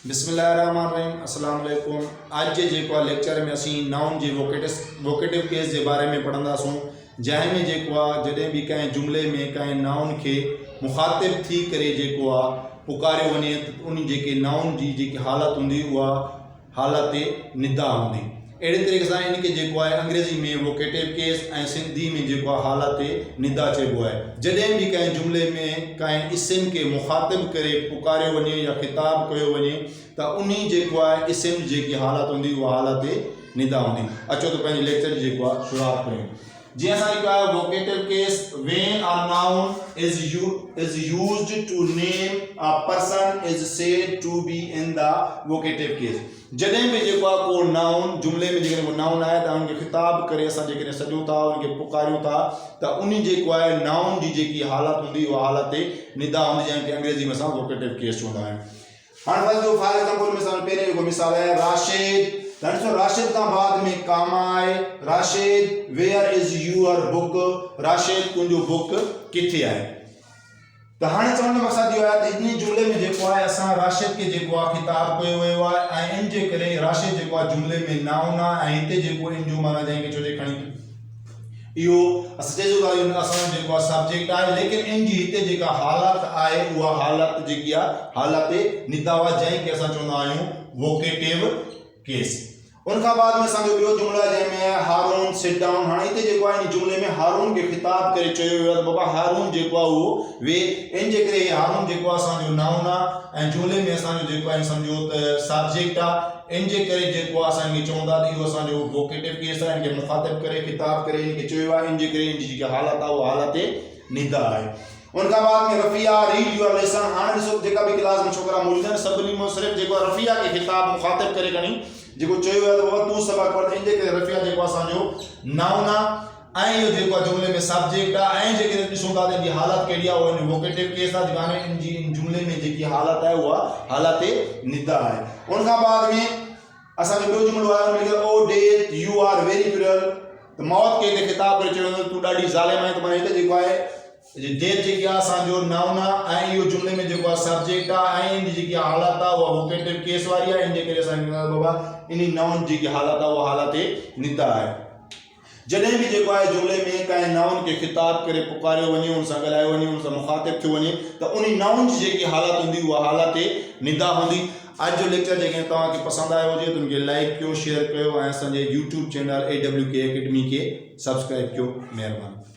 बिस्मिल्लाहिर्रहमानिर्रहीम अस्सलाम वालेकुम। आज जो लेक्चर में असी नाउन के वोकेटिव केस के बारे में पढ़ंदासूं, जैमें जॾहिं भी कंहिं जुमले में कंहिं नाउन के मुखातिब थी करे पुकारियो वञे त उन नाउन की जी हालत होंगी उहा हालत निदा होंगी। अड़े तरीक़े से इनके अंग्रेजी में वोकेटिव केस और सिंधी में हालत निदा चइबो है। जॾहिं भी कंहिं जुमले में कंहिं इस्म के मुखातिब करे पुकारियो वञे या खिताब कयो वञे तो उन इस्म जी हालत होंगी वह हालत निदा होंगी। अचो तो पंहिंजे लेक्चर की शुरुआत करूँ। जी असां vocative case when a noun is used to name a person is said to be in the vocative case। जॾहिं भी को नाउन जुमले में जो नाउन आए तो उनके खिताब करे असां सॾूं था उनके पुकारियूं था तो उन नाउन की जी हालत होंगी वह हालत निदा होंगी, जैसे अंग्रेजी में असां वोकेटिव केस चवंदा आहियूं। हाणे बस जो फॉर एग्जांपल में पहले को मिसाल है राशिद। राशिद का बाद में कामा है। Rashid where is your book. Rashid तुंहिंजो बुक किथे है। तो हाँ चवण जो मकसद यो है इन जुमले में जो है असां राशिद के खिताब कयो वियो है इन जे करे राशिद जुमले में नाउन है हिते इन जो माना जैसे छोटे खणी यो असां सब्जेक्ट है, लेकिन इन जी हिते हालत है वह हालत जी हालत निदा जैसे असां चवंदा आहियूं वोकेटिव केस। उनका बाद में असांजो ॿियो जुमला जंहिंमें हारून सिट डाउन। हाँ इतने इन जुमले में हारून के खिताब करे चयो वियो आहे बाबा हारून वो वे इन जे करे हारून असांजो नाउन आहे ऐं जुमले में असांजो समझो त सब्जेक्ट आहे। इन जे करे असांखे चवंदा त इहो असांजो वोकेटिव केस आहे। इनके मुखातिब करे खिताब करे इनके चयो आहे। इन जे करे इन जी हालत आहे वो हालत निदा है। उनका बाद में रफिया रीड योर लेसन। हाँ ॾिसो जेका भी क्लास में छोकरा मौजूद आहिनि सभिनी में सिर्फ़ रफिया के खिताब मुखातिब करे खणी जो चयो है बाबा तू सबक पढ़। इन जे करे रफिया असांजो नाउन आहे ऐं इहो जुमले में सब्जेक्ट आहे ऐं जेके ॾिसूं था इनकी हालत कहिड़ी आहे वो वोकेटिव केस आहे जेका इन जुमले में जी हालत है वह हालत निदा है। उनका बाद में असांजो ॿियो जुमलो आहे उनमें O death you are very cruel. तो मौत के खिताब करे चयो तू ॾाढी ज़ालिम आहे। तो माना हिते है डेथ जी असांजो नाउन आहे ऐं जुमले में जो सब्जेक्ट है इन जी हालत है वह वोकेटिव केस वाली है। इन जे करे बाबा इन नाउन जी हालत है वह हालत निदा है। जॾहिं भी जुमले में कंहिं नाउन के खिताब करे पुकारियो वञे उनसां ॻाल्हायो वञे उनसां मुखातिब थियो वञे तो उन नाउन जी जी हालत होंगी वह हालत निदा होंगी। आज जो लेक्चर जो तव्हांखे पसंद आयो हुजे तो उनके लाइक कयो शेयर कयो ऐं असांजे यूट्यूब चैनल AWK अकेडमी के सब्सक्राइब कयो। महिरबानी।